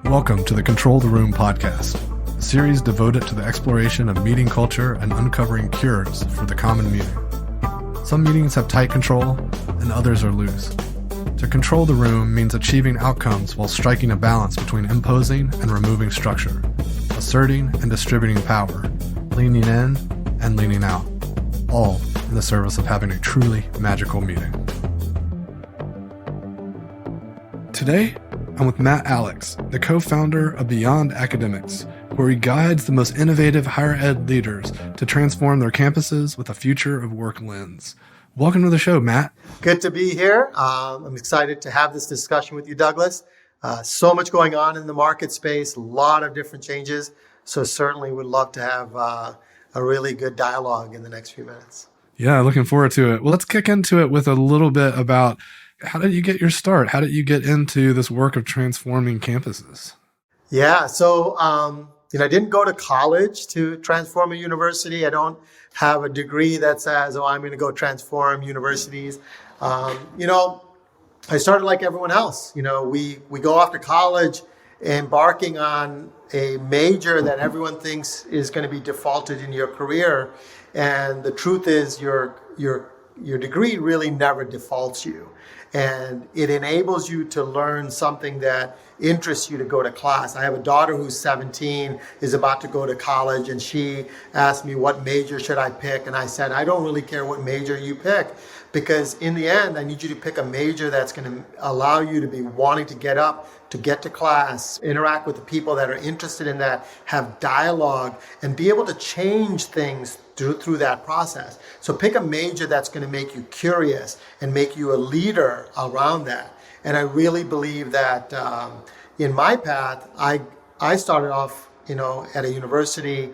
Welcome to the Control the Room podcast, a series devoted to the exploration of meeting culture and uncovering cures for the common meeting. Some meetings have tight control, and others are loose. To control the room means achieving outcomes while striking a balance between imposing and removing structure, asserting and distributing power, leaning in and leaning out, all in the service of having a truly magical meeting. Today, I'm with Matt Alex, the co-founder of Beyond Academics, where he guides the most innovative higher ed leaders to transform their campuses with a future of work lens. Welcome to the show, Matt. Good to be here. I'm excited to have this discussion with you, Douglas. So much going on in the market space, a lot of different changes. So certainly would love to have a really good dialogue in the next few minutes. Yeah, looking forward to it. Well, let's kick into it with a little bit about how did you get your start? How did you get into this work of transforming campuses? Yeah, so I didn't go to college to transform a university. I don't have a degree that says, I'm going to go transform universities. I started like everyone else. We go off to college embarking on a major that everyone thinks is going to be defaulted in your career. And the truth is your degree really never defaults you. And it enables you to learn something that interests you to go to class. I have a daughter who's 17, is about to go to college, and she asked me, what major should I pick? And I said, I don't really care what major you pick, because in the end, I need you to pick a major that's going to allow you to be wanting to get up, to get to class, interact with the people that are interested in that, have dialogue, and be able to change things through that process. So pick a major that's going to make you curious and make you a leader around that. And I really believe that in my path, I started off, at a university,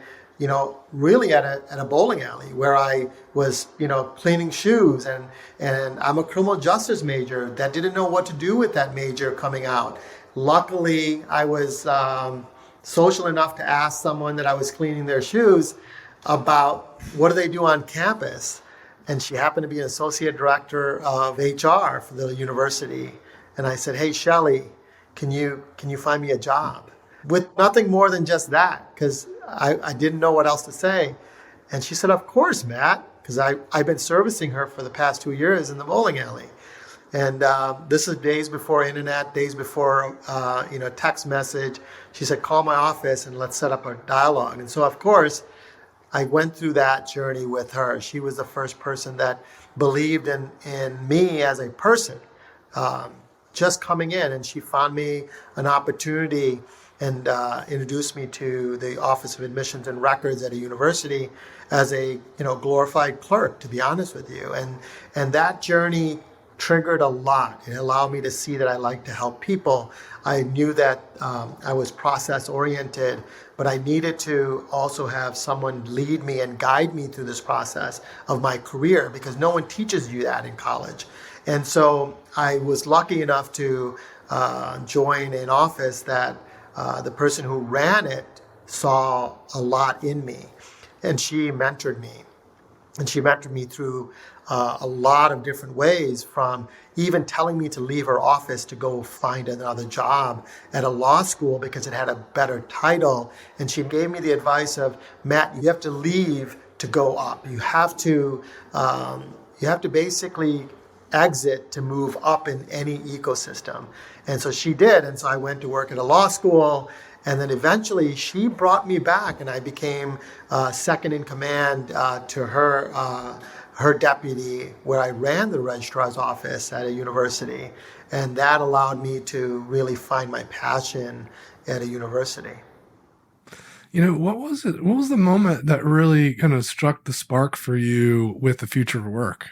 really at a bowling alley where I was, cleaning shoes, and I'm a criminal justice major that didn't know what to do with that major coming out. Luckily, I was social enough to ask someone that I was cleaning their shoes about what do they do on campus. And she happened to be an associate director of HR for the university. And I said, hey, Shelley, can you find me a job? With nothing more than just that, because I didn't know what else to say. And she said, of course, Matt, because I've been servicing her for the past 2 years in the bowling alley. And this is days before internet, days before, text message. She said, call my office and let's set up a dialogue. And so, of course, I went through that journey with her. She was the first person that believed in me as a person, just coming in. And she found me an opportunity and introduced me to the Office of Admissions and Records at a university as a glorified clerk, to be honest with you. And that journey triggered a lot. It allowed me to see that I like to help people. I knew that I was process oriented, but I needed to also have someone lead me and guide me through this process of my career, because no one teaches you that in college. And so I was lucky enough to join an office that the person who ran it saw a lot in me, and she mentored me. And she mentored me through a lot of different ways, from even telling me to leave her office to go find another job at a law school because it had a better title. And she gave me the advice of, Matt, you have to leave to go up. You have to basically exit to move up in any ecosystem. And so she did. And so I went to work at a law school. And then eventually she brought me back, and I became second in command to her deputy, where I ran the registrar's office at a university. And that allowed me to really find my passion at a university. What was it? What was the moment that really kind of struck the spark for you with the future of work?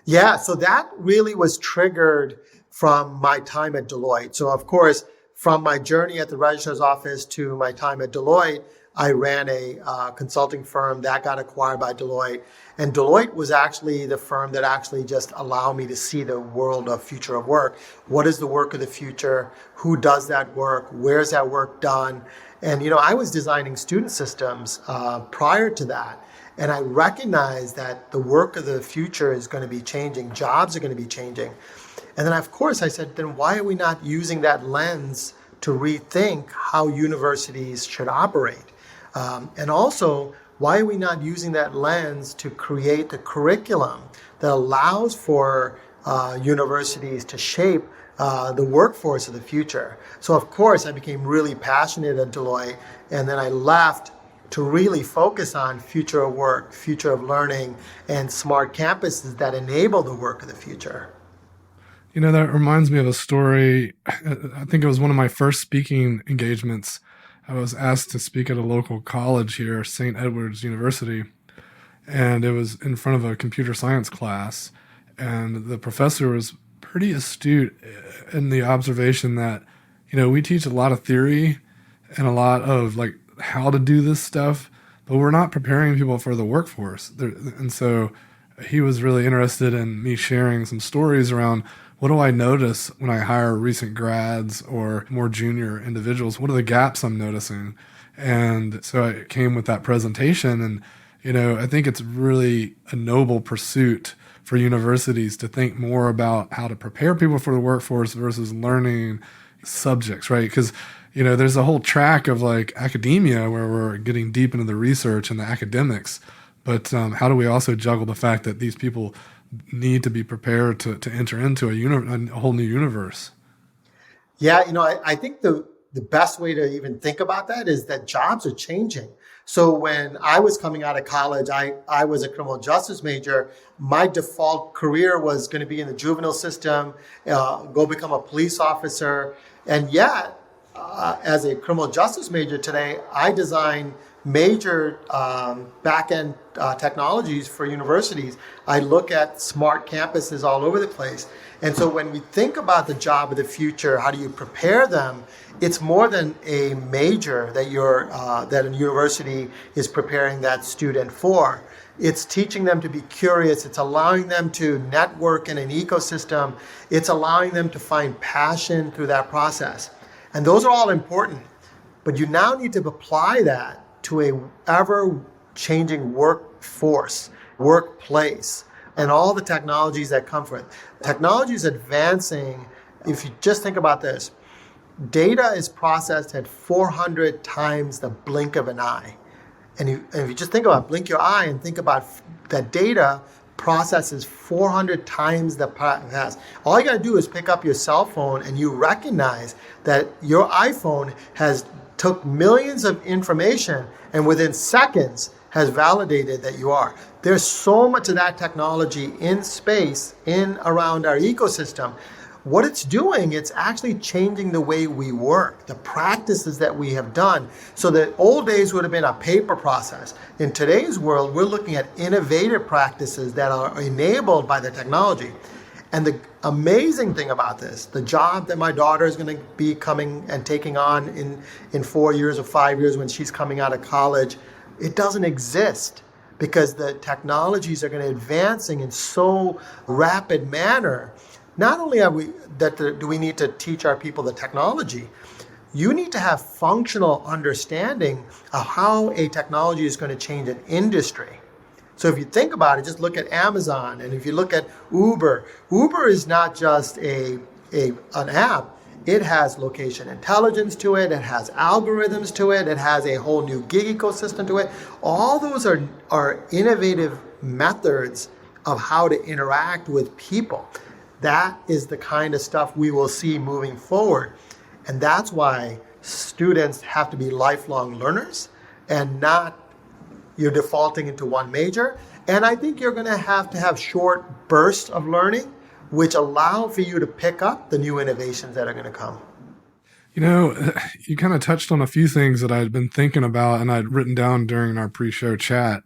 Yeah, so that really was triggered from my time at Deloitte. So of course, from my journey at the registrar's office to my time at Deloitte, I ran a consulting firm that got acquired by Deloitte. And Deloitte was actually the firm that actually just allowed me to see the world of future of work. What is the work of the future? Who does that work? Where's that work done? And, I was designing student systems prior to that. And I recognized that the work of the future is going to be changing. Jobs are going to be changing. And then, of course, I said, then why are we not using that lens to rethink how universities should operate. And also, why are we not using that lens to create the curriculum that allows for universities to shape the workforce of the future? So of course, I became really passionate at Deloitte, and then I left to really focus on future of work, future of learning, and smart campuses that enable the work of the future. You know, that reminds me of a story. I think it was one of my first speaking engagements. I was asked to speak at a local college here, St. Edward's University, and it was in front of a computer science class. And the professor was pretty astute in the observation that, you know, we teach a lot of theory and a lot of like how to do this stuff, but we're not preparing people for the workforce. And so he was really interested in me sharing some stories around what do I notice when I hire recent grads or more junior individuals? What are the gaps I'm noticing? And so I came with that presentation. And, you know, I think it's really a noble pursuit for universities to think more about how to prepare people for the workforce versus learning subjects, right? Because, you know, there's a whole track of like academia where we're getting deep into the research and the academics. But how do we also juggle the fact that these people need to be prepared to enter into a whole new universe? Yeah, you know, I think the best way to even think about that is that jobs are changing. So when I was coming out of college, I was a criminal justice major. My default career was going to be in the juvenile system, go become a police officer. And yet, as a criminal justice major today, I design major back-end technologies for universities. I look at smart campuses all over the place. And so when we think about the job of the future, how do you prepare them? It's more than a major that that a university is preparing that student for. It's teaching them to be curious. It's allowing them to network in an ecosystem. It's allowing them to find passion through that process. And those are all important. But you now need to apply that to a ever-changing workforce, workplace, and all the technologies that come from it. Technology is advancing. If you just think about this, data is processed at 400 times the blink of an eye. And if you just think about blink your eye and think about that data processes 400 times the past. All you got to do is pick up your cell phone and you recognize that your iPhone has took millions of information and within seconds has validated that you are. There's so much of that technology in space, in around our ecosystem. What it's doing, it's actually changing the way we work, the practices that we have done. So the old days would have been a paper process. In today's world, we're looking at innovative practices that are enabled by the technology. And the amazing thing about this, the job that my daughter is going to be coming and taking on in 4 years or 5 years when she's coming out of college, it doesn't exist because the technologies are going to advancing in so rapid manner. Not only do we need to teach our people the technology, you need to have functional understanding of how a technology is going to change an industry. So if you think about it, just look at Amazon, and if you look at Uber, Uber is not just an app. It has location intelligence to it. It has algorithms to it. It has a whole new gig ecosystem to it. All those are innovative methods of how to interact with people. That is the kind of stuff we will see moving forward. And that's why students have to be lifelong learners and not you're defaulting into one major. And I think you're going to have short bursts of learning, which allow for you to pick up the new innovations that are going to come. You know, you kind of touched on a few things that I'd been thinking about and I'd written down during our pre-show chat.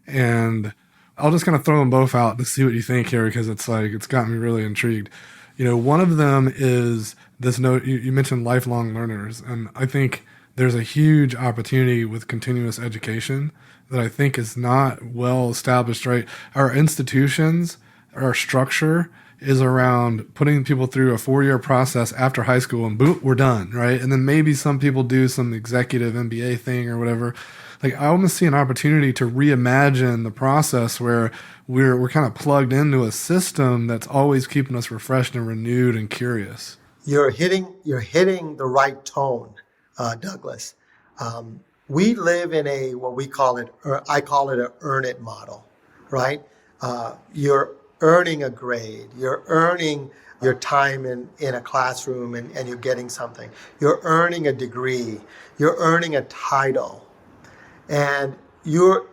And I'll just kind of throw them both out to see what you think here, because it's gotten me really intrigued. You know, one of them is this note, you mentioned lifelong learners. And I think there's a huge opportunity with continuous education that I think is not well established, right? Our institutions, our structure is around putting people through a 4-year process after high school and boom, we're done, right? And then maybe some people do some executive MBA thing or whatever. Like, I almost see an opportunity to reimagine the process where we're kind of plugged into a system that's always keeping us refreshed and renewed and curious. You're hitting the right tone, Douglas. We live in a what we call it, or I call it, an earn it model, right? You're earning a grade. You're earning your time in a classroom, and you're getting something. You're earning a degree. You're earning a title. And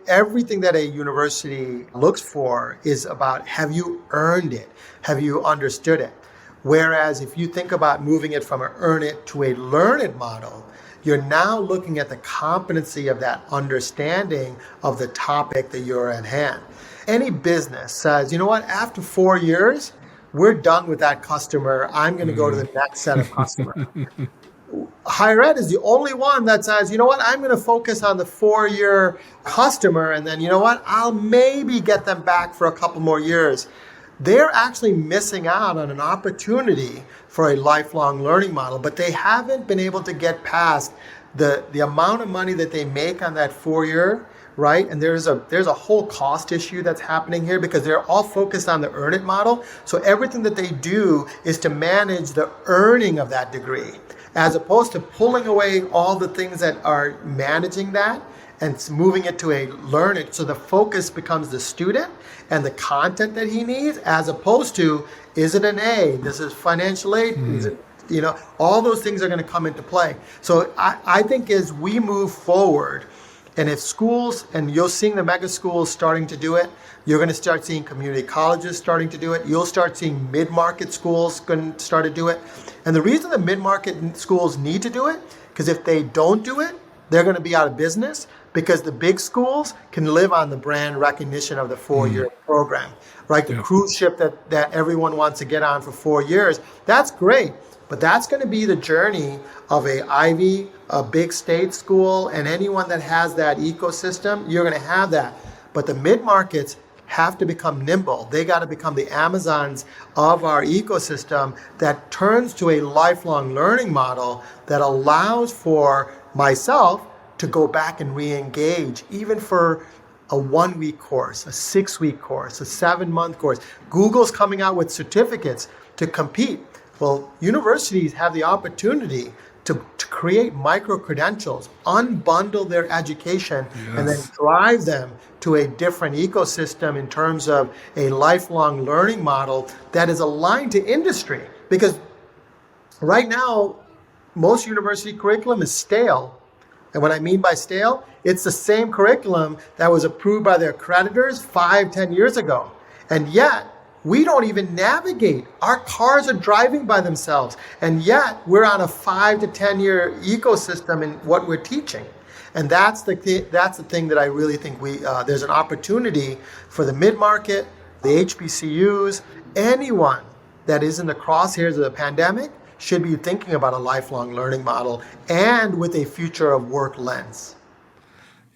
everything that a university looks for is about, have you earned it? Have you understood it? Whereas if you think about moving it from an earn it to a learn it model, you're now looking at the competency of that understanding of the topic that you're at hand. Any business says, you know what, after 4 years, we're done with that customer. I'm going to go to the next set of customers. Higher ed is the only one that says, you know what, I'm going to focus on the 4-year customer, and then, you know what, I'll maybe get them back for a couple more years. They're actually missing out on an opportunity for a lifelong learning model, but they haven't been able to get past the amount of money that they make on that 4-year, right? And there's a whole cost issue that's happening here because they're all focused on the earn it model. So everything that they do is to manage the earning of that degree, as opposed to pulling away all the things that are managing that and moving it to a learn it. So the focus becomes the student and the content that he needs, as opposed to, is it an A? This is financial aid. Is it, all those things are going to come into play. So I think as we move forward, and if schools, and you're seeing the mega schools starting to do it, you're going to start seeing community colleges starting to do it. You'll start seeing mid-market schools going to start to do it. And the reason the mid-market schools need to do it, because if they don't do it, they're going to be out of business, because the big schools can live on the brand recognition of the 4-year program, right? The cruise ship that everyone wants to get on for 4 years, that's great. But that's going to be the journey of a Ivy, a big state school, and anyone that has that ecosystem, you're going to have that. But the mid-markets have to become nimble. They got to become the Amazons of our ecosystem that turns to a lifelong learning model that allows for myself to go back and re-engage, even for a 1-week course, a 6-week course, a 7-month course. Google's coming out with certificates to compete. Well, universities have the opportunity to create micro-credentials, unbundle their education, and then drive them to a different ecosystem in terms of a lifelong learning model that is aligned to industry. Because right now, most university curriculum is stale. And what I mean by stale, it's the same curriculum that was approved by their accreditors 5-10 years ago. And yet, we don't even navigate. Our cars are driving by themselves. And yet, we're on a 5 to 10 year ecosystem in what we're teaching. And that's the thing that I really think there's an opportunity for the mid-market, the HBCUs, anyone that is in the crosshairs of the pandemic should be thinking about a lifelong learning model and with a future of work lens.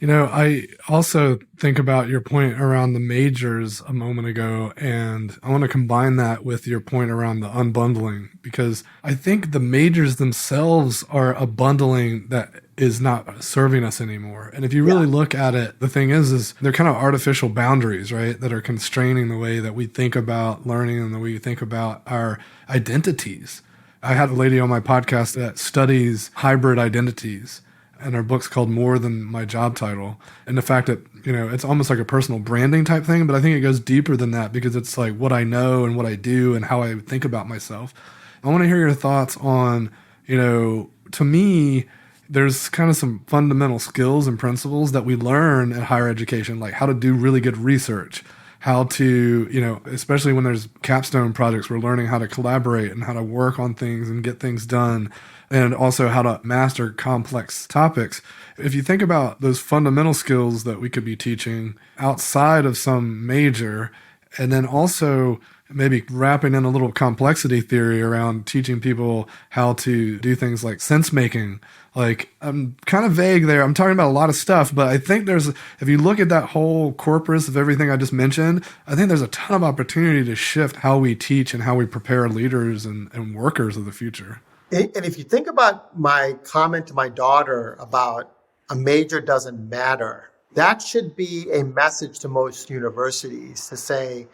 I also think about your point around the majors a moment ago, and I want to combine that with your point around the unbundling, because I think the majors themselves are a bundling that is not serving us anymore. And if you really look at it, the thing is they're kind of artificial boundaries, right, that are constraining the way that we think about learning and the way we think about our identities. I had a lady on my podcast that studies hybrid identities, and her book's called More Than My Job Title. And the fact that, it's almost like a personal branding type thing, but I think it goes deeper than that because it's like what I know and what I do and how I think about myself. I want to hear your thoughts on, to me, there's kind of some fundamental skills and principles that we learn at higher education, like how to do really good research, how to, especially when there's capstone projects, we're learning how to collaborate and how to work on things and get things done, and also how to master complex topics. If you think about those fundamental skills that we could be teaching outside of some major, and then also maybe wrapping in a little complexity theory around teaching people how to do things like sense making. Like, I'm kind of vague there. I'm talking about a lot of stuff, but I think if you look at that whole corpus of everything I just mentioned, I think there's a ton of opportunity to shift how we teach and how we prepare leaders and workers of the future. And if you think about my comment to my daughter about a major doesn't matter, that should be a message to most universities to say,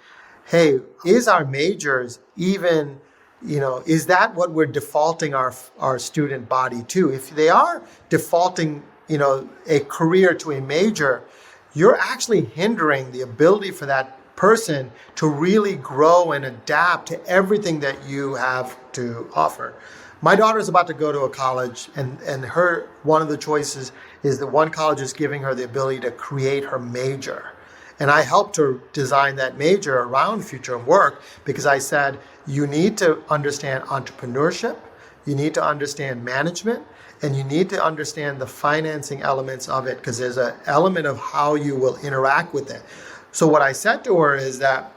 hey, is our majors even is that what we're defaulting our student body to? If they are defaulting, a career to a major, you're actually hindering the ability for that person to really grow and adapt to everything that you have to offer. My daughter is about to go to a college, and her one of the choices is that one college is giving her the ability to create her major. And I helped her design that major around future of work because I said, you need to understand entrepreneurship, you need to understand management, and you need to understand the financing elements of it because there's an element of how you will interact with it. So what I said to her is that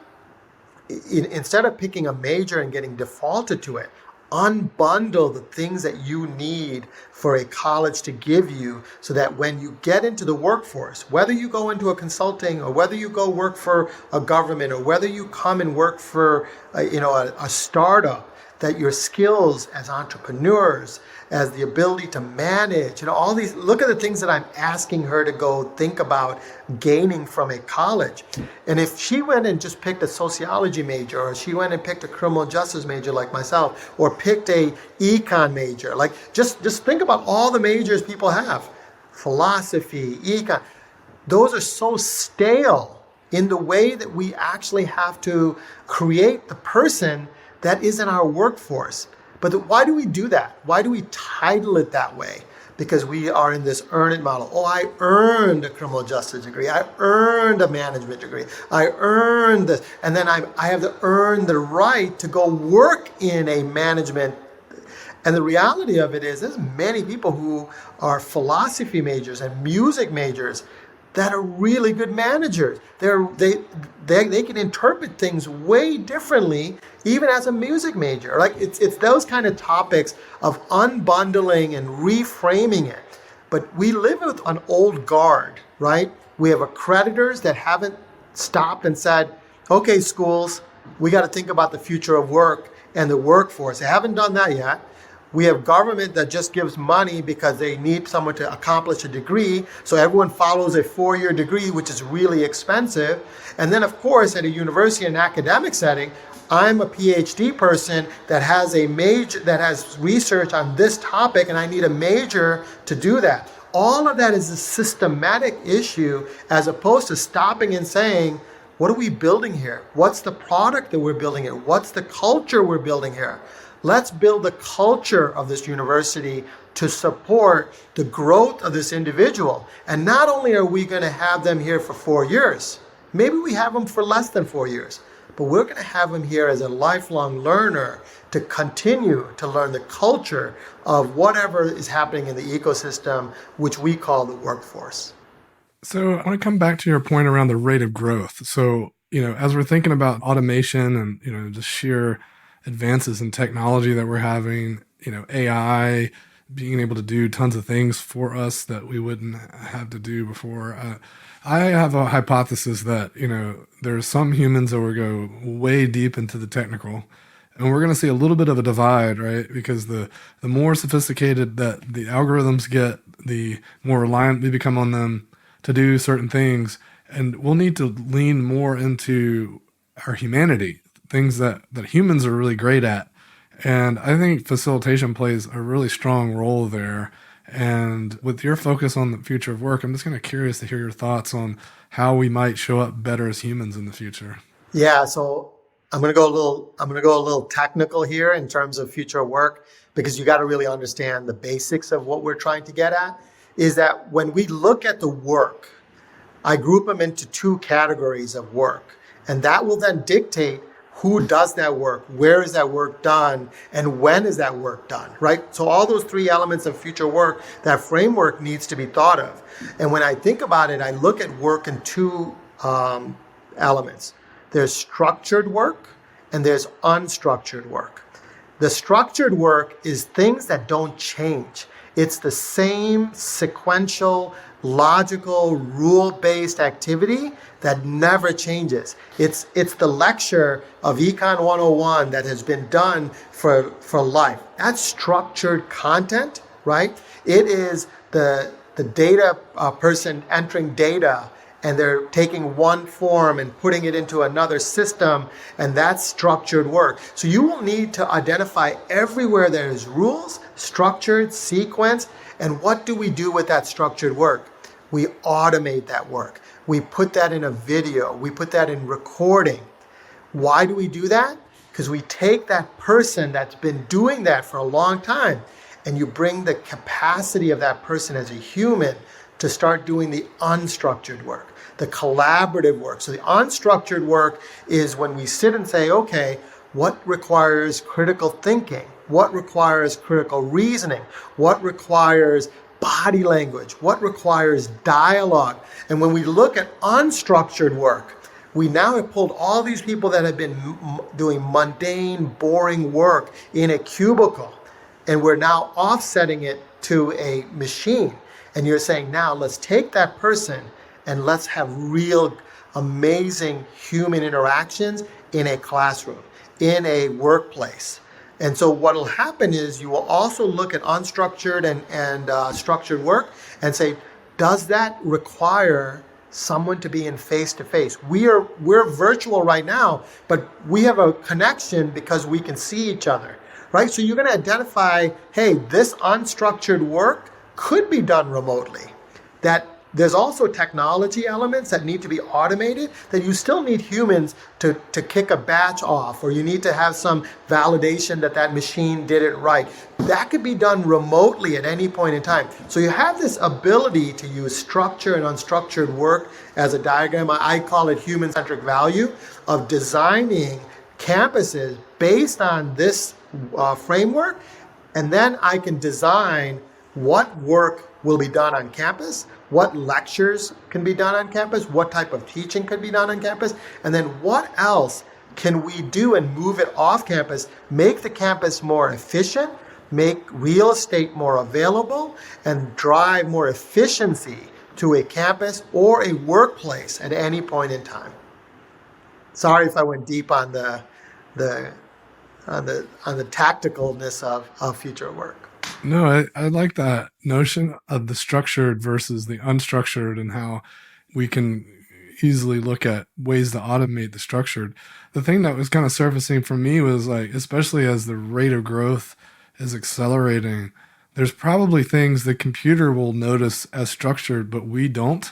instead of picking a major and getting defaulted to it, unbundle the things that you need for a college to give you so that when you get into the workforce, whether you go into a consulting or whether you go work for a government or whether you come and work for a startup, that your skills as entrepreneurs, as the ability to manage, all these, look at the things that I'm asking her to go think about gaining from a college. And if she went and just picked a sociology major, or she went and picked a criminal justice major like myself, or picked a econ major, like just think about all the majors people have. Philosophy, econ, those are so stale in the way that we actually have to create the person that is in our workforce. But why do we do that? Why do we title it that way? Because we are in this earn it model. Oh, I earned a criminal justice degree. I earned a management degree. I earned this. And then I have to earn the right to go work in a management. And the reality of it is there's many people who are philosophy majors and music majors that are really good managers. They can interpret things way differently, even as a music major. Like it's those kind of topics of unbundling and reframing it. But we live with an old guard, right? We have accreditors that haven't stopped and said, okay, schools, we got to think about the future of work and the workforce. They haven't done that yet. We have government that just gives money because they need someone to accomplish a degree. So everyone follows a 4-year degree, which is really expensive. And then, of course, at a university and academic setting, I'm a PhD person that has a major, that has research on this topic, and I need a major to do that. All of that is a systematic issue as opposed to stopping and saying, what are we building here? What's the product that we're building here? What's the culture we're building here? Let's build the culture of this university to support the growth of this individual. And not only are we going to have them here for 4 years, maybe we have them for less than 4 years, but we're going to have them here as a lifelong learner to continue to learn the culture of whatever is happening in the ecosystem, which we call the workforce. So I want to come back to your point around the rate of growth. So, as we're thinking about automation and, just sheer advances in technology that we're having, AI being able to do tons of things for us that we wouldn't have to do before. I have a hypothesis that, there's some humans that will go way deep into the technical, and we're going to see a little bit of a divide, right? Because the more sophisticated that the algorithms get, the more reliant we become on them to do certain things. And we'll need to lean more into our humanity, things that humans are really great at. And I think facilitation plays a really strong role there. And with your focus on the future of work, I'm just kind of curious to hear your thoughts on how we might show up better as humans in the future. Yeah, so I'm going to go a little technical here in terms of future of work, because you got to really understand the basics of what we're trying to get at. Is that when we look at the work, I group them into 2 categories of work, and that will then dictate who does that work, where is that work done, and when is that work done, right? So all those 3 elements of future work, that framework needs to be thought of. And when I think about it, I look at work in 2 elements. There's structured work and there's unstructured work. The structured work is things that don't change. It's the same sequential, logical, rule-based activity that never changes. It's the lecture of Econ 101 that has been done for life. That's structured content, right? It is the data person entering data and they're taking one form and putting it into another system, and that's structured work. So you will need to identify everywhere there's rules, structured, sequence, and what do we do with that structured work? We automate that work. We put that in a video. We put that in recording. Why do we do that? Because we take that person that's been doing that for a long time, and you bring the capacity of that person as a human to start doing the unstructured work, the collaborative work. So the unstructured work is when we sit and say, okay, what requires critical thinking? What requires critical reasoning? What requires body language? What requires dialogue? And when we look at unstructured work, we now have pulled all these people that have been doing mundane, boring work in a cubicle, and we're now offsetting it to a machine. And you're saying, now let's take that person and let's have real amazing human interactions in a classroom, in a workplace. And so what will happen is you will also look at unstructured and structured work and say, does that require someone to be in face-to-face? We're virtual right now, but we have a connection because we can see each other, right? So you're going to identify, hey, this unstructured work could be done remotely. That there's also technology elements that need to be automated, that you still need humans to kick a batch off, or you need to have some validation that that machine did it right. That could be done remotely at any point in time. So you have this ability to use structure and unstructured work as a diagram. I call it human-centric value of designing campuses based on this framework, and then I can design what work will be done on campus, what lectures can be done on campus, what type of teaching could be done on campus, and then what else can we do and move it off campus, make the campus more efficient, make real estate more available, and drive more efficiency to a campus or a workplace at any point in time. Sorry if I went deep on the tacticalness of future work. No, I like that notion of the structured versus the unstructured and how we can easily look at ways to automate the structured. The thing that was kind of surfacing for me was like, especially as the rate of growth is accelerating, there's probably things the computer will notice as structured, but we don't.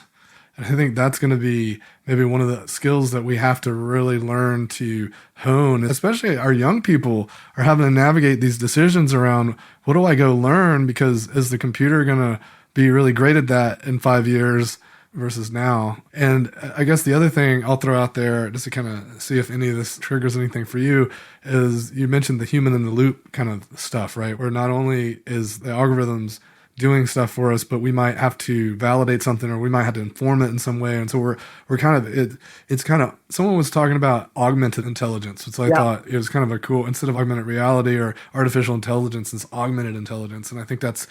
And I think that's going to be maybe one of the skills that we have to really learn to hone, especially our young people are having to navigate these decisions around what do I go learn, because is the computer going to be really great at that in 5 years versus now? And I guess the other thing I'll throw out there just to kind of see if any of this triggers anything for you is you mentioned the human in the loop kind of stuff, right? Where not only is the algorithms doing stuff for us, but we might have to validate something or we might have to inform it in some way. And so we're kind of, it's kind of, someone was talking about augmented intelligence. So I thought it was kind of a cool, instead of augmented reality or artificial intelligence, it's augmented intelligence. And I think that's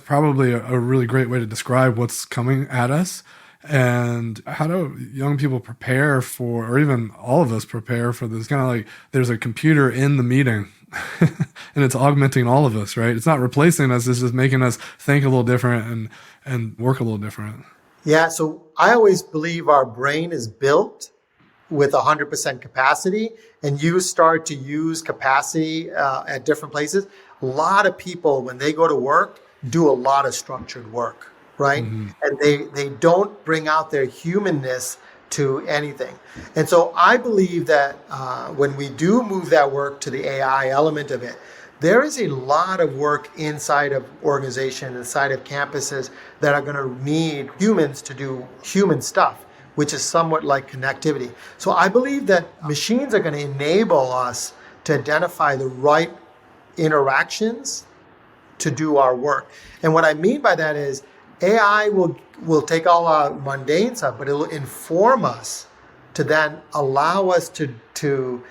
probably a really great way to describe what's coming at us. And how do young people prepare for, or even all of us prepare for this kind of like, there's a computer in the meeting and it's augmenting all of us, right? It's not replacing us. It's just making us think a little different and work a little different. Yeah. So I always believe our brain is built with 100% capacity, and you start to use capacity at different places. A lot of people, when they go to work, do a lot of structured work, right? Mm-hmm. And they don't bring out their humanness to anything. And so I believe that when we do move that work to the AI element of it, there is a lot of work inside of organizations, inside of campuses that are going to need humans to do human stuff, which is somewhat like connectivity. So I believe that machines are going to enable us to identify the right interactions to do our work. And what I mean by that is AI will take all our mundane stuff, but it will inform us to then allow us to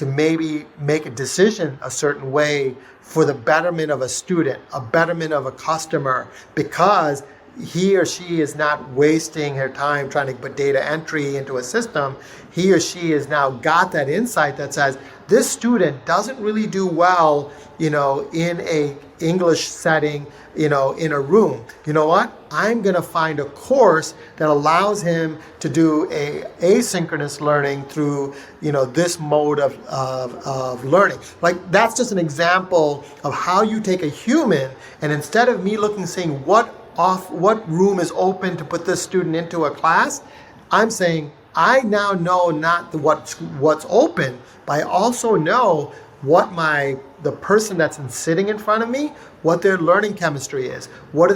maybe make a decision a certain way for the betterment of a student, a betterment of a customer, because he or she is not wasting her time trying to put data entry into a system. He or she has now got that insight that says this student doesn't really do well, in a English setting, in a room. You know what? I'm going to find a course that allows him to do a asynchronous learning through, this mode of learning. Like, that's just an example of how you take a human, and instead of me looking saying what room is open to put this student into a class, I'm saying I now know not what's open, but I also know what the person that's sitting in front of me, what their learning chemistry is. How do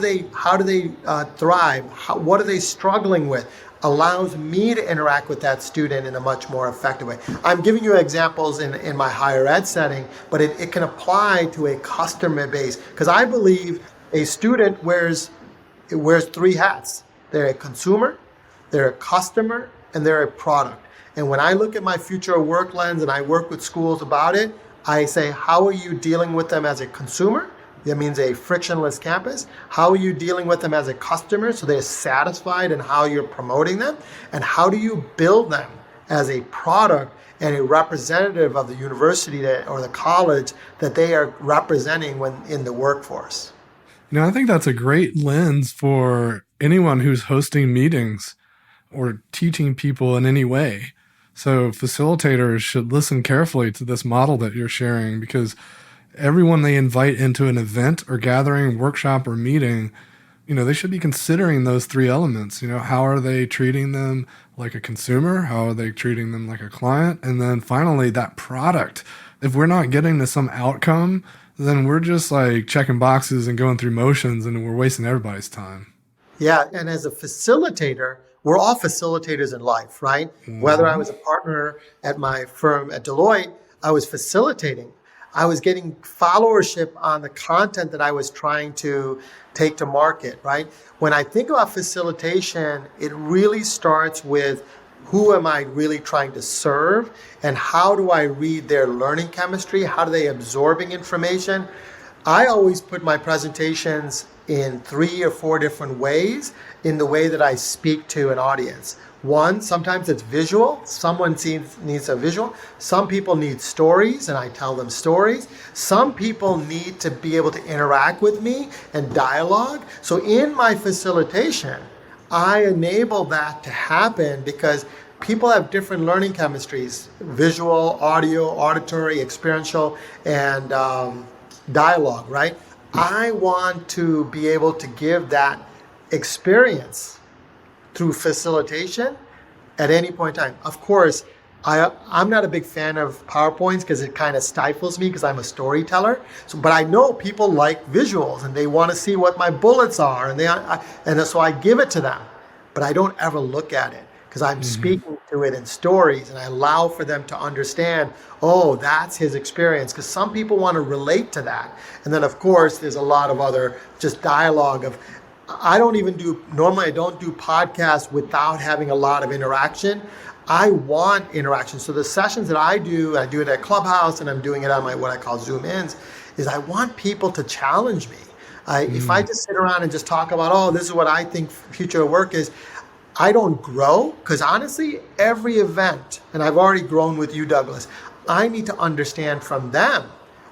they thrive? What are they struggling with? Allows me to interact with that student in a much more effective way. I'm giving you examples in my higher ed setting, but it can apply to a customer base, because I believe a student wears three hats. They're a consumer, they're a customer, and they're a product. And when I look at my future work lens and I work with schools about it, I say, how are you dealing with them as a consumer? That means a frictionless campus. How are you dealing with them as a customer so they're satisfied in how you're promoting them? And how do you build them as a product and a representative of the university or the college that they are representing when in the workforce? I think that's a great lens for anyone who's hosting meetings or teaching people in any way. So facilitators should listen carefully to this model that you're sharing, because everyone they invite into an event or gathering, workshop or meeting, they should be considering those three elements. How are they treating them like a consumer? How are they treating them like a client? And then finally, that product. If we're not getting to some outcome, then we're just like checking boxes and going through motions, and we're wasting everybody's time. Yeah, and as a facilitator, we're all facilitators in life, right? Mm-hmm. Whether I was a partner at my firm at Deloitte, I was facilitating. I was getting followership on the content that I was trying to take to market, right? When I think about facilitation, it really starts with who am I really trying to serve, and how do I read their learning chemistry? How do they absorbing information? I always put my presentations in 3 or 4 different ways in the way that I speak to an audience. One, sometimes it's visual. Someone needs a visual. Some people need stories, and I tell them stories. Some people need to be able to interact with me and dialogue. So in my facilitation, I enable that to happen because people have different learning chemistries: visual, audio, auditory, experiential, and dialogue, right? I want to be able to give that experience through facilitation at any point in time. Of course, I'm not a big fan of PowerPoints because it kind of stifles me because I'm a storyteller. But I know people like visuals and they want to see what my bullets are, and so I give it to them. But I don't ever look at it because I'm speaking to it in stories, and I allow for them to understand, oh, that's his experience, because some people want to relate to that. And then, of course, there's a lot of other just dialogue of, normally I don't do podcasts without having a lot of interaction. I want interaction. So the sessions that I do it at Clubhouse, and I'm doing it on my what I call Zoom-ins, is I want people to challenge me. If I just sit around and just talk about, oh, this is what I think future of work is, I don't grow, because honestly, every event, and I've already grown with you, Douglas, I need to understand from them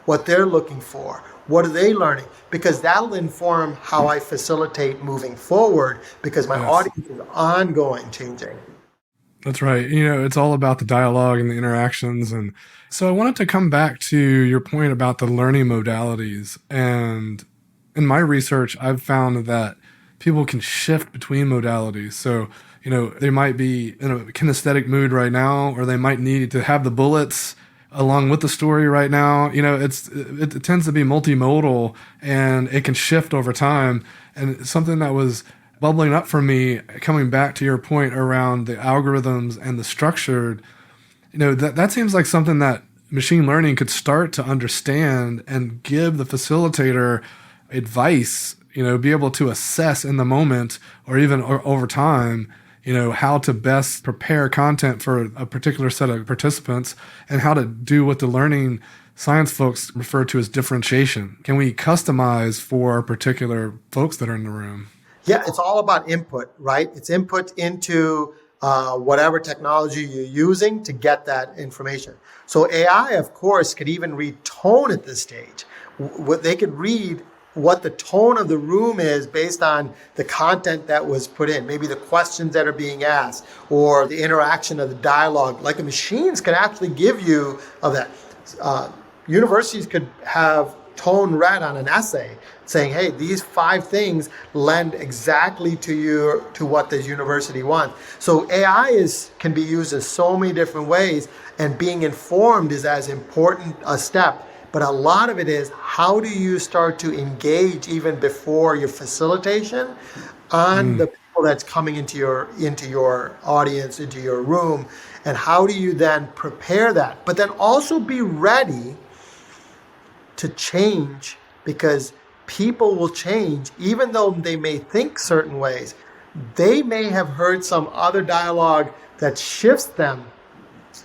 what they're looking for. What are they learning? Because that'll inform how I facilitate moving forward, because my audience is ongoing changing. That's right. It's all about the dialogue and the interactions. And so I wanted to come back to your point about the learning modalities. And in my research, I've found that people can shift between modalities. So, they might be in a kinesthetic mood right now, or they might need to have the bullets along with the story right now. It tends to be multimodal, and it can shift over time. And something that was bubbling up for me, coming back to your point around the algorithms and the structured, that seems like something that machine learning could start to understand and give the facilitator advice, be able to assess in the moment or even over time, how to best prepare content for a particular set of participants, and how to do what the learning science folks refer to as differentiation. Can we customize for particular folks that are in the room? Yeah, it's all about input, right? It's input into whatever technology you're using to get that information. So AI, of course, could even read tone at this stage. What they could read what the tone of the room is based on the content that was put in, maybe the questions that are being asked, or the interaction of the dialogue. Like the machines can actually give you of that. Universities could have tone read on an essay saying, hey, these 5 things lend exactly to what the university wants. So AI can be used in so many different ways, and being informed is as important a step. But a lot of it is, how do you start to engage even before your facilitation on the people that's coming into your audience, into your room, and how do you then prepare that? But then also be ready to change, because people will change. Even though they may think certain ways, they may have heard some other dialogue that shifts them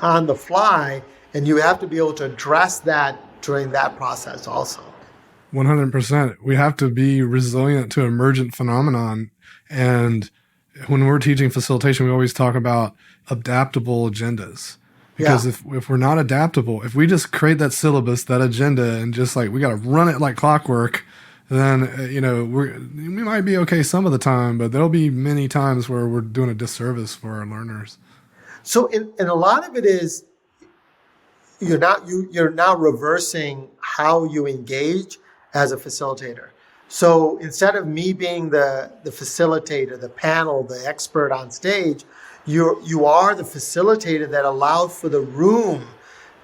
on the fly, and you have to be able to address that during that process also. 100%. We have to be resilient to emergent phenomenon. And when we're teaching facilitation, we always talk about adaptable agendas. Because if we're not adaptable, if we just create that syllabus, that agenda, and just like we got to run it like clockwork, then we might be okay some of the time, but there'll be many times where we're doing a disservice for our learners. So, and a lot of it is you're now reversing how you engage as a facilitator. So instead of me being the facilitator, the panel, the expert on stage, you are the facilitator that allows for the room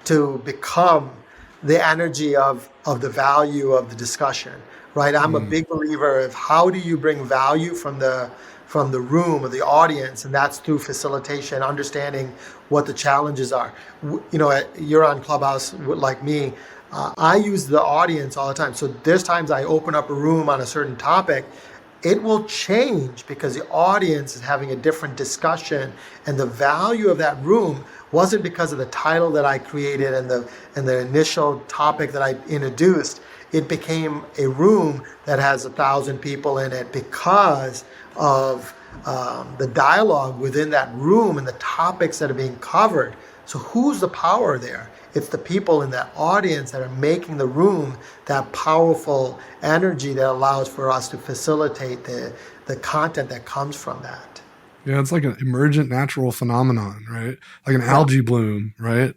to become the energy of the value of the discussion, right? I'm a big believer of how do you bring value from the room or the audience, and that's through facilitation, understanding what the challenges are. You're on Clubhouse like me. I use the audience all the time. So there's times I open up a room on a certain topic. It will change because the audience is having a different discussion, and the value of that room wasn't because of the title that I created and the initial topic that I introduced. It became a room that has 1,000 people in it because of the dialogue within that room and the topics that are being covered. So who's the power there? It's the people in that audience that are making the room that powerful energy that allows for us to facilitate the content that comes from that. Yeah, it's like an emergent natural phenomenon, right? Like an algae bloom, right?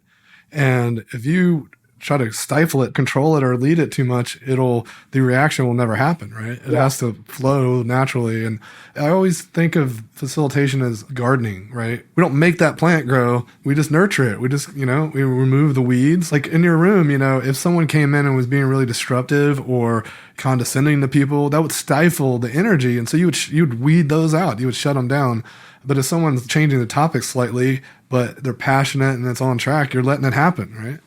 And if you try to stifle it, control it, or lead it too much, the reaction will never happen, right? It has to flow naturally. And I always think of facilitation as gardening, right? We don't make that plant grow. We just nurture it. We just, we remove the weeds. Like in your room, if someone came in and was being really disruptive or condescending to people, that would stifle the energy. And so you'd weed those out. You would shut them down. But if someone's changing the topic slightly, but they're passionate and it's on track, you're letting it happen, right?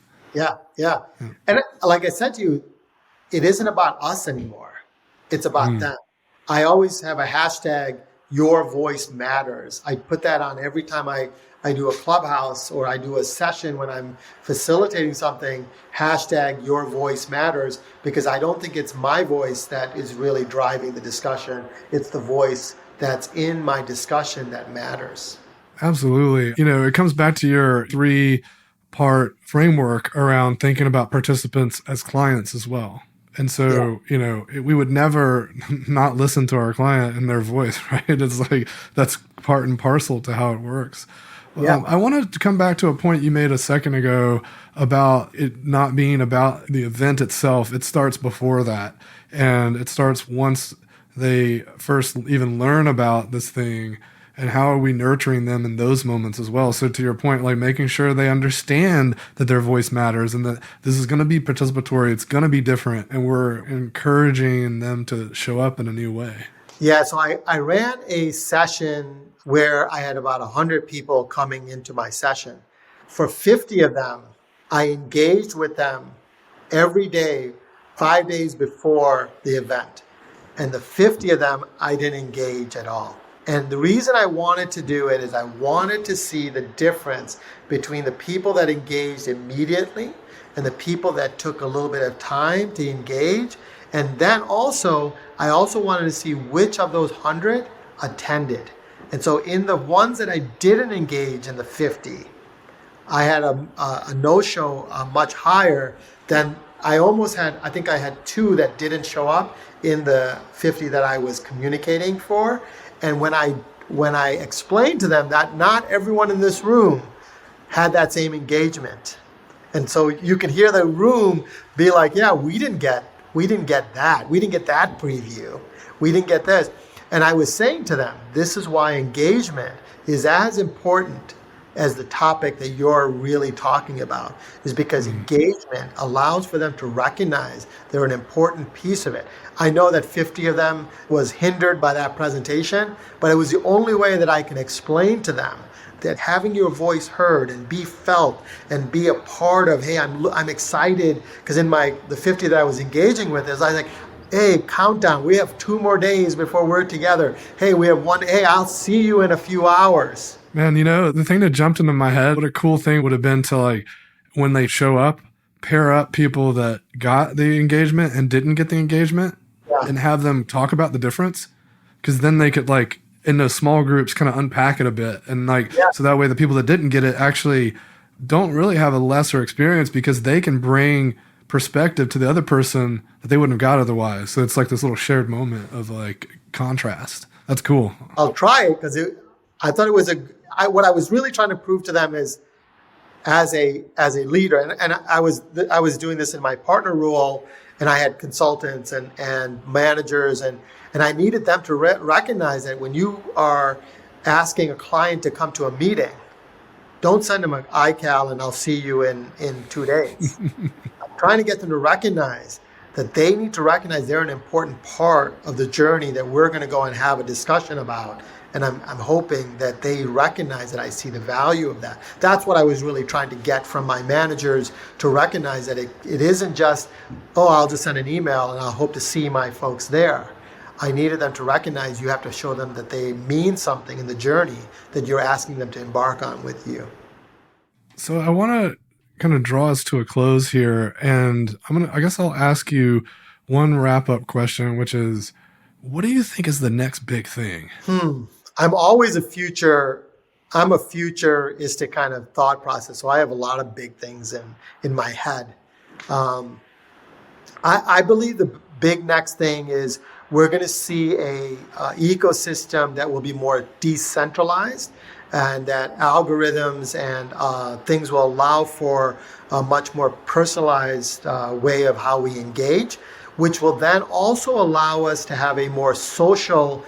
Yeah. And like I said to you, it isn't about us anymore. It's about them. I always have a hashtag, your voice matters. I put that on every time I do a clubhouse or I do a session when I'm facilitating something, hashtag your voice matters, because I don't think it's my voice that is really driving the discussion. It's the voice that's in my discussion that matters. Absolutely. It comes back to your 3-part framework around thinking about participants as clients as well. And so, we would never not listen to our client and their voice, right? It's like, that's part and parcel to how it works. I wanted to come back to a point you made a second ago about it not being about the event itself. It starts before that. And it starts once they first even learn about this thing. And how are we nurturing them in those moments as well? So to your point, like making sure they understand that their voice matters and that this is going to be participatory, it's going to be different, and we're encouraging them to show up in a new way. Yeah, so I ran a session where I had about 100 people coming into my session. For 50 of them, I engaged with them every day, 5 days before the event. And the 50 of them, I didn't engage at all. And the reason I wanted to do it is I wanted to see the difference between the people that engaged immediately and the people that took a little bit of time to engage. And then also, I also wanted to see which of those 100 attended. And so in the ones that I didn't engage in the 50, I had a no-show much higher than I think I had 2 that didn't show up in the 50 that I was communicating for. And when I explained to them that not everyone in this room had that same engagement. And so you could hear the room be like, yeah, we didn't get that. We didn't get that preview. We didn't get this. And I was saying to them, this is why engagement is as important as the topic that you're really talking about, is because engagement allows for them to recognize they're an important piece of it. I know that 50 of them was hindered by that presentation, but it was the only way that I can explain to them that having your voice heard and be felt and be a part of, hey, I'm excited, because in the 50 that I was engaging with is I was like, hey, countdown, we have 2 more days before we're together. Hey, we have 1, hey, I'll see you in a few hours. Man, the thing that jumped into my head, what a cool thing would have been to, like, when they show up, pair up people that got the engagement and didn't get the engagement, and have them talk about the difference. Because then they could, like, in those small groups, kind of unpack it a bit. And, like, so that way the people that didn't get it actually don't really have a lesser experience, because they can bring perspective to the other person that they wouldn't have got otherwise. So it's like this little shared moment of, like, contrast. That's cool. I'll try it, because I thought it was what I was really trying to prove to them is, as a leader, and I was doing this in my partner role, and I had consultants and managers, and I needed them to recognize that when you are asking a client to come to a meeting, don't send them an iCal and I'll see you in 2 days. I'm trying to get them to recognize that they need to recognize they're an important part of the journey that we're going to go and have a discussion about. And I'm hoping that they recognize that I see the value of that. That's what I was really trying to get from my managers, to recognize that it isn't just, oh, I'll just send an email and I'll hope to see my folks there. I needed them to recognize you have to show them that they mean something in the journey that you're asking them to embark on with you. So I want to kind of draw us to a close here. And I guess I'll ask you one wrap-up question, which is, what do you think is the next big thing? I'm always a futuristic kind of thought process. So I have a lot of big things in my head. I believe the big next thing is we're going to see a ecosystem that will be more decentralized, and that algorithms and things will allow for a much more personalized way of how we engage, which will then also allow us to have a more social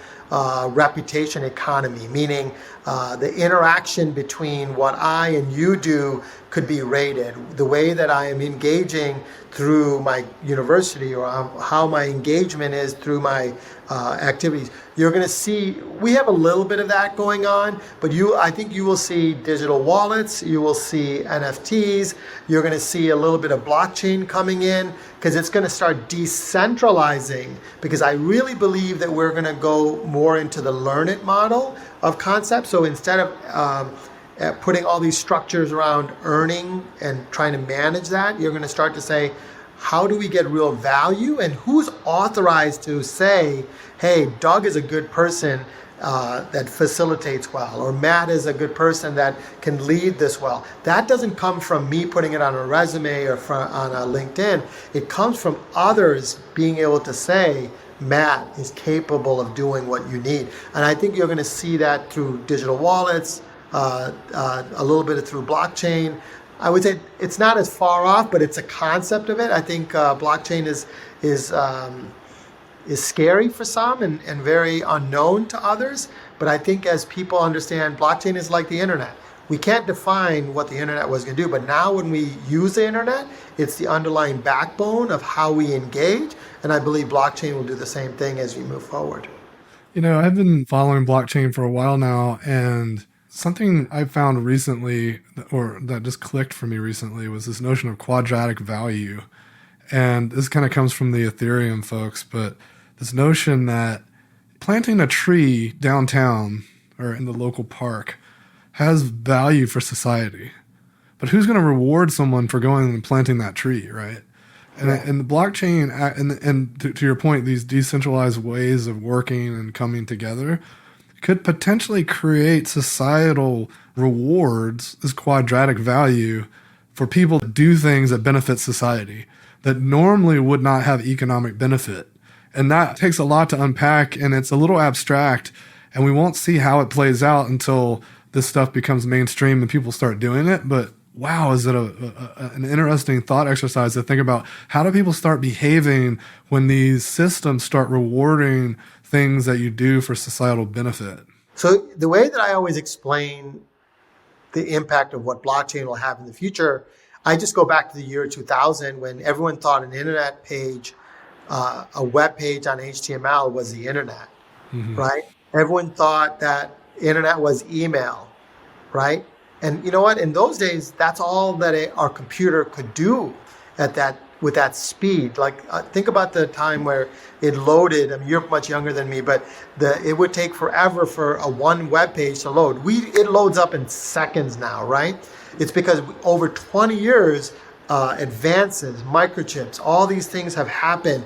reputation economy, meaning the interaction between what I and you do could be rated. The way that I am engaging through my university, or how my engagement is through my activities. You're going to see, we have a little bit of that going on, but I think you will see digital wallets, you will see NFTs, you're going to see a little bit of blockchain coming in, because it's going to start decentralizing, because I really believe that we're going to go more into the learn it model of concepts. So instead of putting all these structures around earning and trying to manage that, you're going to start to say, how do we get real value, and who's authorized to say, hey, Doug is a good person that facilitates well, or Matt is a good person that can lead this well. That doesn't come from me putting it on a resume or on a LinkedIn. It comes from others being able to say, Matt is capable of doing what you need. And I think you're going to see that through digital wallets, a little bit through blockchain. I would say it's not as far off, but it's a concept of it. I think blockchain is scary for some and very unknown to others. But I think as people understand, blockchain is like the internet. We can't define what the internet was going to do, but now when we use the internet, it's the underlying backbone of how we engage. And I believe blockchain will do the same thing as we move forward. I've been following blockchain for a while now, and something I found recently, or that just clicked for me recently, was this notion of quadratic value. And this kind of comes from the Ethereum folks, but this notion that planting a tree downtown or in the local park has value for society. but who's going to reward someone for going and planting that tree, right? And the blockchain, and to your point, these decentralized ways of working and coming together could potentially create societal rewards as quadratic value for people to do things that benefit society that normally would not have economic benefit. And that takes a lot to unpack, and it's a little abstract, and we won't see how it plays out until this stuff becomes mainstream and people start doing it. But wow, is it an interesting thought exercise to think about how do people start behaving when these systems start rewarding things that you do for societal benefit? So the way that I always explain the impact of what blockchain will have in the future, I just go back to the year 2000 when everyone thought an internet page, a web page on HTML was the internet, right? Everyone thought that internet was email, right? And you know what? In those days, that's all that our computer could do with that speed. Like think about the time where it loaded. I mean, you're much younger than me, but it would take forever for one web page to load. It loads up in seconds now, right? It's because over 20 years, advances, microchips, all these things have happened.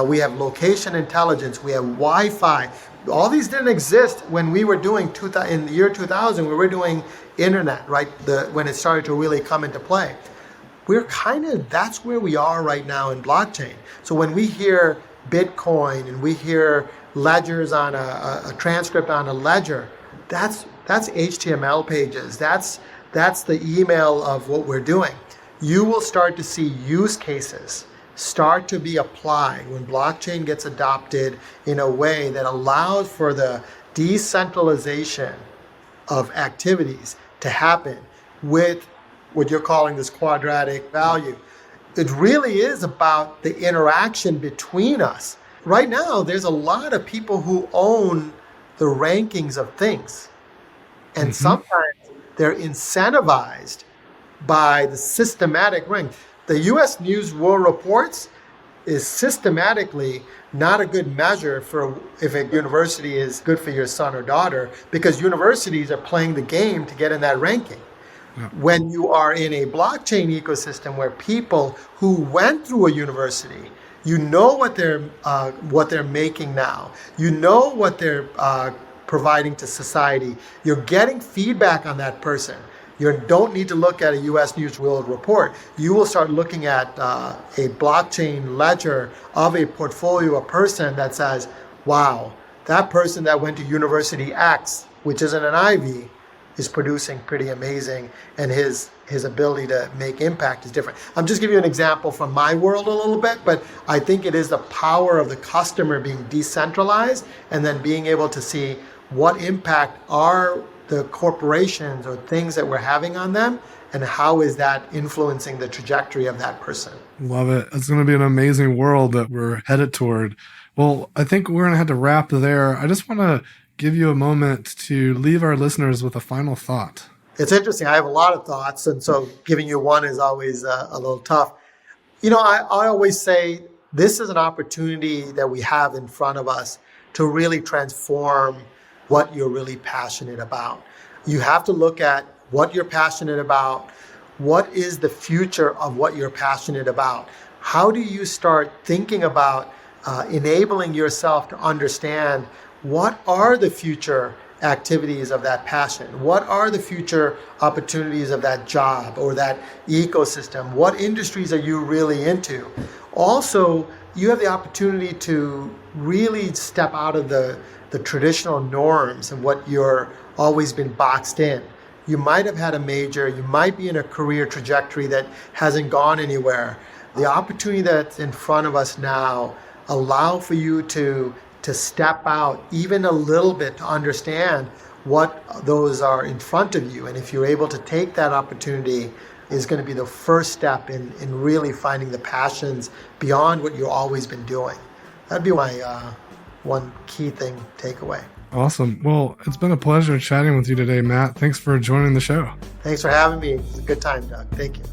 We have location intelligence. We have Wi-Fi. All these didn't exist when we were doing in the year 2000. We were doing internet, right? When it started to really come into play. That's where we are right now in blockchain. So when we hear Bitcoin and we hear ledgers on a transcript on a ledger, that's HTML pages. That's the email of what we're doing. You will start to see use cases start to be applied when blockchain gets adopted in a way that allows for the decentralization of activities to happen with what you're calling this quadratic value. It really is about the interaction between us. Right now, there's a lot of people who own the rankings of things. And sometimes they're incentivized by the systematic rank. The U.S. News World Reports is systematically not a good measure for if a university is good for your son or daughter, because universities are playing the game to get in that ranking. Yeah. When you are in a blockchain ecosystem where people who went through a university, you know what they're making now, you know what they're providing to society, you're getting feedback on that person. You don't need to look at a U.S. News World Report. You will start looking at a blockchain ledger of a portfolio, a person that says, wow, that person that went to University X, which isn't an Ivy, is producing pretty amazing, and his ability to make impact is different. I'm just giving you an example from my world a little bit, but I think it is the power of the customer being decentralized and then being able to see what impact are the corporations or things that we're having on them, and how is that influencing the trajectory of that person. Love it. It's going to be an amazing world that we're headed toward. Well, I think we're going to have to wrap there. I just want to give you a moment to leave our listeners with a final thought. It's interesting. I have a lot of thoughts, and so giving you one is always a little tough. You know, I always say this is an opportunity that we have in front of us to really transform what you're really passionate about. You have to look at what you're passionate about. What is the future of what you're passionate about? How do you start thinking about enabling yourself to understand what are the future activities of that passion? What are the future opportunities of that job or that ecosystem? What industries are you really into? Also, you have the opportunity to really step out of the traditional norms of what you're always been boxed in. You might have had a major, you might be in a career trajectory that hasn't gone anywhere. The opportunity that's in front of us now allow for you to step out even a little bit to understand what those are in front of you. And if you're able to take that opportunity, is going to be the first step in really finding the passions beyond what you've always been doing. That'd be my one key thing takeaway. Awesome. Well, it's been a pleasure chatting with you today, Matt. Thanks for joining the show. Thanks for having me. It's a good time, Doug. Thank you.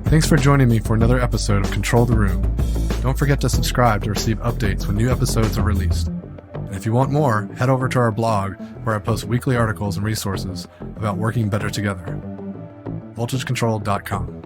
Thanks for joining me for another episode of Control the Room. Don't forget to subscribe to receive updates when new episodes are released. And if you want more, head over to our blog where I post weekly articles and resources about working better together. voltagecontrol.com.